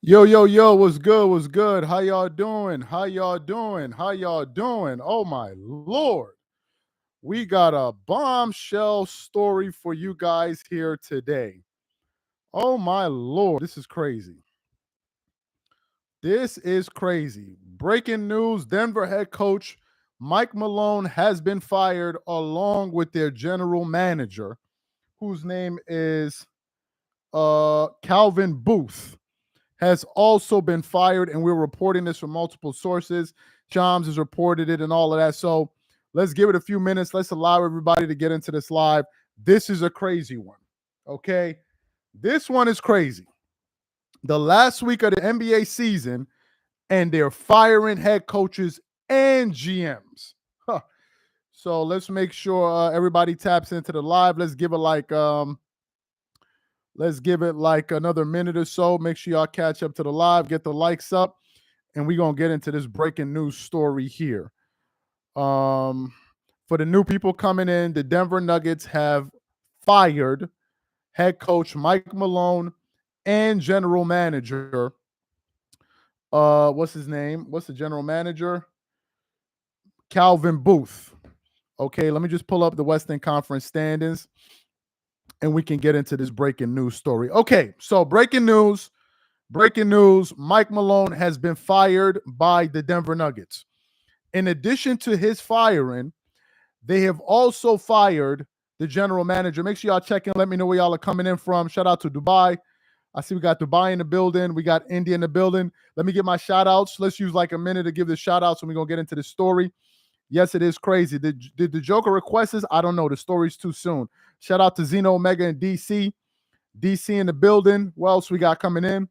Yo, yo, yo, what's good? What's good? How y'all doing? How y'all doing? How y'all doing? Oh my Lord. We got a bombshell story for you guys here today. Oh my Lord. This is crazy. This is crazy. Breaking news, Denver head coach Mike Malone has been fired along with their general manager, whose name is Calvin Booth. Has also been fired, and we're reporting this from multiple sources. Shams has reported it and all of that. So let's give it a few minutes. Let's allow everybody to get into this live. This is a crazy one. Okay. This one is crazy. The last week of the NBA season, and they're firing head coaches and GMs. Huh. So let's make sure everybody taps into the live. Let's give it like another minute or so. Make sure y'all catch up to the live, get the likes up, and we're going to get into this breaking news story here. For the new people coming in, the Denver Nuggets have fired head coach Mike Malone and general manager. What's his name? What's the general manager? Calvin Booth. Okay, let me just pull up the Western Conference standings and we can get into this breaking news story. Okay, so breaking news. Mike Malone has been fired by the Denver Nuggets. In addition to his firing, they have also fired the general manager. Make sure y'all check in. Let me know where y'all are coming in from. Shout out to Dubai. I see we got Dubai in the building. We got India in the building. Let me get my shout outs. Let's use like a minute to give the shout outs and we're going to get into the story. Yes, it is crazy. Did the Joker request this? I don't know. The story's too soon. Shout out to Zeno Omega and DC. DC in the building. What else we got coming in?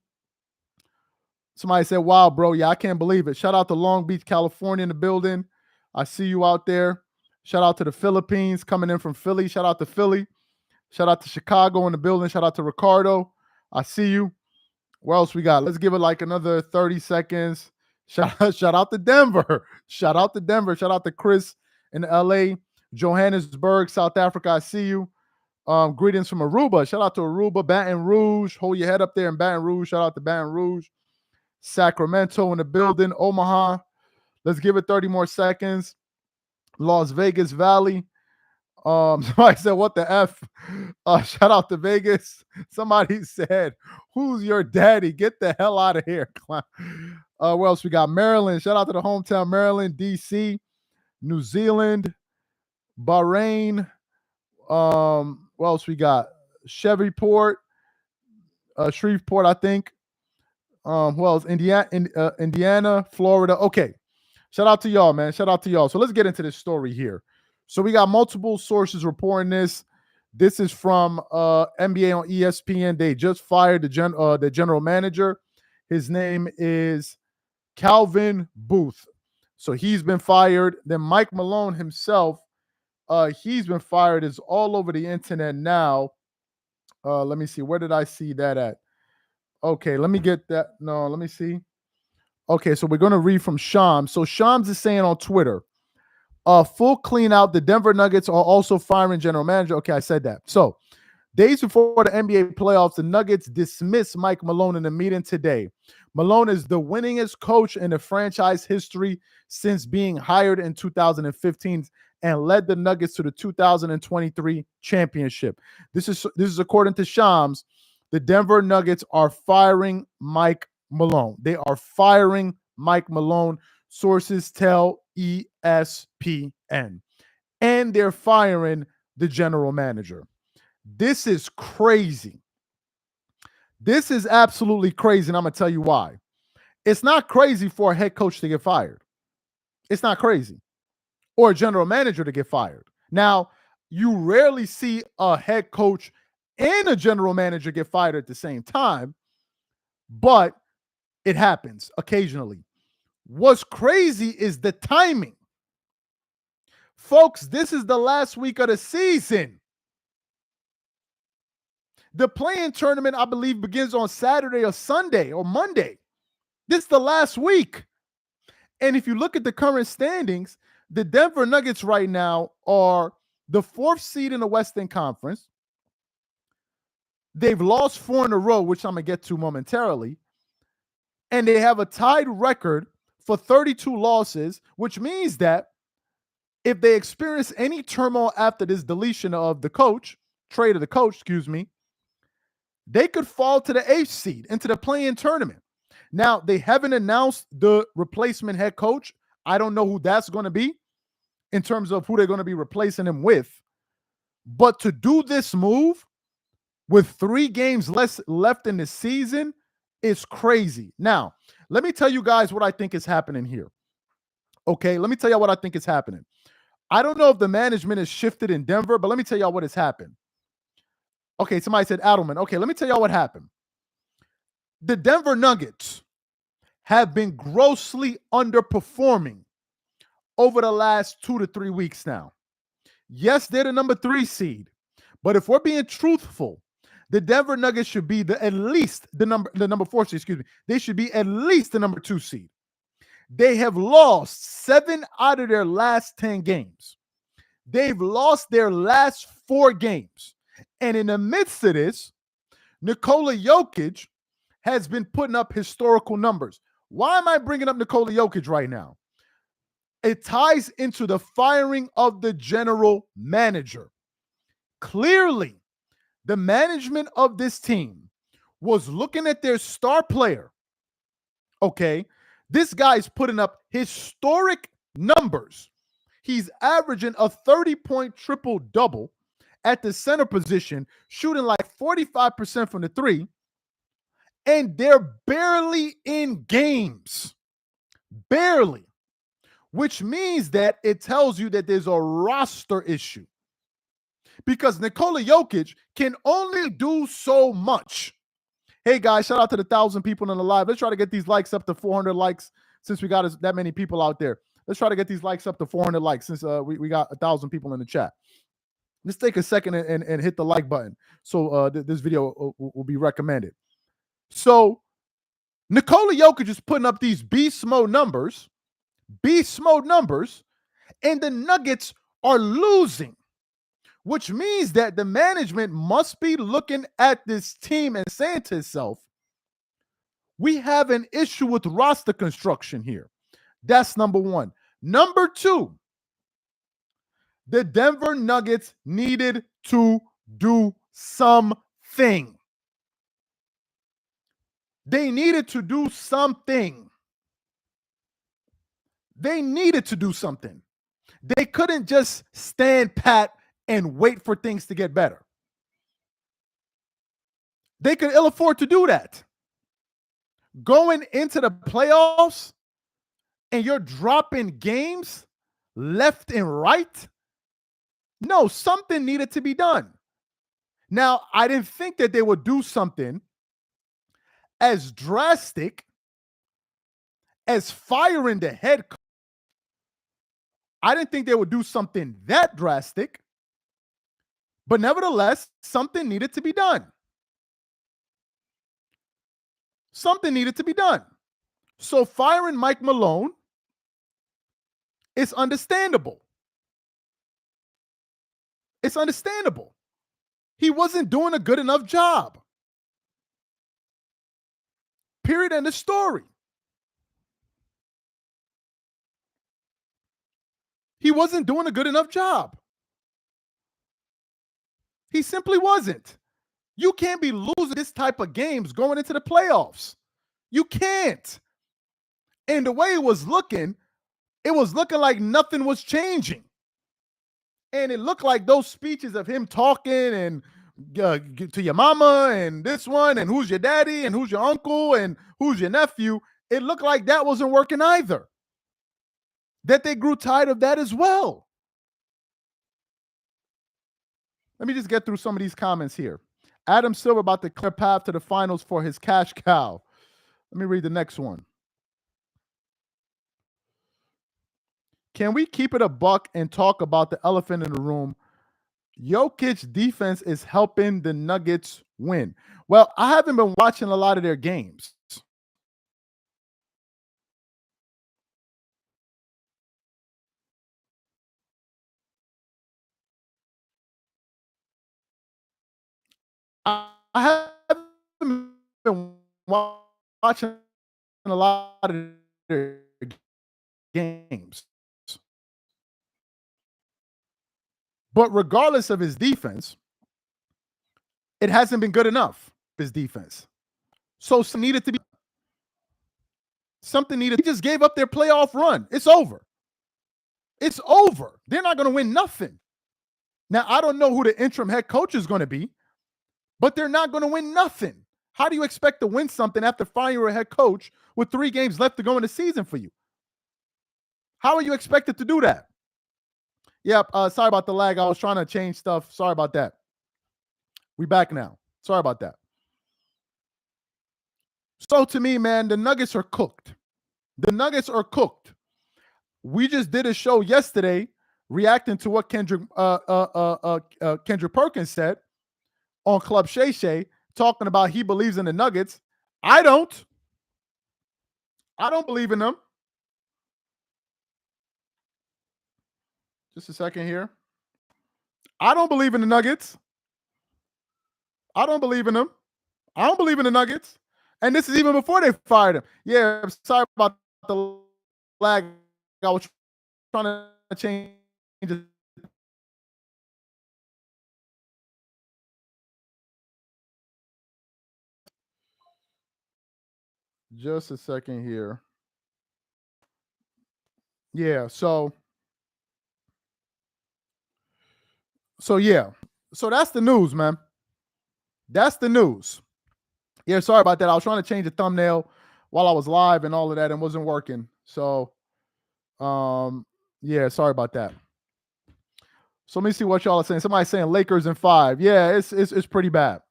Somebody said, wow, bro. Yeah, I can't believe it. Shout out to Long Beach, California in the building. I see you out there. Shout out to the Philippines coming in from Philly. Shout out to Philly. Shout out to Chicago in the building. Shout out to Ricardo. I see you. What else we got? Let's give it like another 30 seconds. Shout out to Denver. Shout out to Denver. Shout out to Chris in LA. Johannesburg, South Africa. I see you. Greetings from Aruba. Shout out to Aruba, Baton Rouge. Hold your head up there in Baton Rouge. Shout out to Baton Rouge. Sacramento in the building. Omaha. Let's give it 30 more seconds. Las Vegas Valley. Somebody said, what the F? Shout out to Vegas. Somebody said, who's your daddy? Get the hell out of here. What else we got? Maryland. Shout out to the hometown Maryland, DC, New Zealand, Bahrain. What else we got? Shreveport, I think. Who else? Indiana, Florida. Okay. Shout out to y'all, man. Shout out to y'all. So let's get into this story here. So we got multiple sources reporting this. This is from NBA on ESPN. They just fired the general manager. His name is Calvin Booth. So he's been fired. Then Mike Malone himself, he's been fired. It's all over the internet now. Let me see. Where did I see that at? Okay, let me get that. No, let me see. Okay, so we're going to read from Shams. So Shams is saying on Twitter, full clean out. The Denver Nuggets are also firing general manager. Okay, I said that. So days before the NBA playoffs, the Nuggets dismissed Mike Malone in a meeting today. Malone is the winningest coach in the franchise history since being hired in 2015 and led the Nuggets to the 2023 championship. This is according to Shams. The Denver Nuggets are firing Mike Malone. They are firing Mike Malone. Sources tell ESPN. And they're firing the general manager. This is crazy. This is absolutely crazy, and I'm going to tell you why. It's not crazy for a head coach to get fired. It's not crazy. Or a general manager to get fired. Now, you rarely see a head coach and a general manager get fired at the same time, but it happens occasionally. What's crazy is the timing. Folks, this is the last week of the season. The play-in tournament, I believe, begins on Saturday or Sunday or Monday. This is the last week. And if you look at the current standings, the Denver Nuggets right now are the 4th seed in the Western Conference. They've lost 4 in a row, which I'm going to get to momentarily. and they have a tied record for 32 losses, which means that if they experience any turmoil after this deletion of the coach, trade of the coach, excuse me, they could fall to the 8th seed into the play-in tournament. Now, they haven't announced the replacement head coach. I don't know who that's going to be in terms of who they're going to be replacing him with. But to do this move with 3 games left in the season is crazy. Now, let me tell you guys what I think is happening here. Okay, let me tell you what I think is happening. I don't know if the management is shifted in Denver, but let me tell y'all what has happened. Okay, somebody said Adelman. Okay, let me tell y'all what happened. The Denver Nuggets have been grossly underperforming over the last 2 to 3 weeks now. Yes, they're the number 3 seed, but if we're being truthful, the Denver Nuggets should be at least the number 4 seed, excuse me. They should be at least the number 2 seed. They have lost 7 out of their last 10 games. They've lost their last 4 games. And in the midst of this, Nikola Jokic has been putting up historical numbers. Why am I bringing up Nikola Jokic right now? It ties into the firing of the general manager. Clearly, the management of this team was looking at their star player. Okay, this guy's putting up historic numbers. He's averaging a 30-point triple-double at the center position, shooting like 45% from the 3, and they're barely in games. Barely. Which means that it tells you that there's a roster issue. Because Nikola Jokic can only do so much. Hey guys, shout out to the 1,000 people in the live. Let's try to get these likes up to 400 likes since we got that many people out there. Let's try to get these likes up to 400 likes since we got 1,000 people in the chat. Let's take a second and hit the like button so this video will be recommended. So Nikola Jokic is putting up these beast mode numbers, and the Nuggets are losing, which means that the management must be looking at this team and saying to itself, we have an issue with roster construction here. That's number 1. Number 2, the Denver Nuggets needed to do something. They needed to do something. They needed to do something. They couldn't just stand pat and wait for things to get better. They could ill afford to do that. Going into the playoffs and you're dropping games left and right. No, something needed to be done. Now, I didn't think that they would do something as drastic as firing the head coach. I didn't think they would do something that drastic, but nevertheless, something needed to be done. Something needed to be done. So firing Mike Malone is understandable. It's understandable. He wasn't doing a good enough job. Period. End of story. He wasn't doing a good enough job. He simply wasn't. You can't be losing this type of games going into the playoffs. You can't. And the way it was looking like nothing was changing. And it looked like those speeches of him talking and to your mama and this one and who's your daddy and who's your uncle and who's your nephew, it looked like that wasn't working either. That they grew tired of that as well. Let me just get through some of these comments here. Adam Silver about the clear path to the finals for his cash cow. Let me read the next one. Can we keep it a buck and talk about the elephant in the room? Jokic's defense is helping the Nuggets win. Well, I haven't been watching a lot of their games. I haven't been watching a lot of their games. But regardless of his defense, it hasn't been good enough, his defense. So something needed. He just gave up their playoff run. It's over. It's over. They're not going to win nothing. Now, I don't know who the interim head coach is going to be, but they're not going to win nothing. How do you expect to win something after firing your head coach with 3 games left to go in the season for you? How are you expected to do that? Yep. Sorry about the lag. I was trying to change stuff. Sorry about that. We back now. Sorry about that. So to me, man, the Nuggets are cooked. The Nuggets are cooked. We just did a show yesterday reacting to what Kendrick Perkins said on Club Shay Shay, talking about he believes in the Nuggets. I don't. I don't believe in them. Just a second here. I don't believe in the Nuggets. I don't believe in them. I don't believe in the Nuggets. And this is even before they fired him. Yeah, I'm sorry about the lag. I was trying to change it. Just a second here. Yeah, so yeah. So that's the news, man. That's the news. Yeah, sorry about that. I was trying to change the thumbnail while I was live and all of that and wasn't working. So yeah, sorry about that. So let me see what y'all are saying. Somebody's saying Lakers in 5. Yeah, it's pretty bad.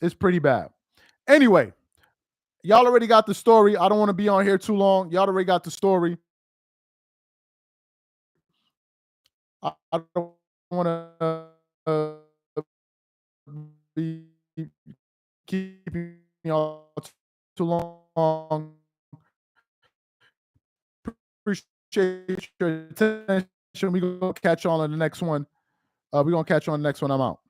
It's pretty bad. Anyway, y'all already got the story. I don't want to be on here too long. Y'all already got the story. I don't want to be keeping y'all too long. Appreciate your attention. We're going to catch on the next one. We're going to catch you on the next one. I'm out.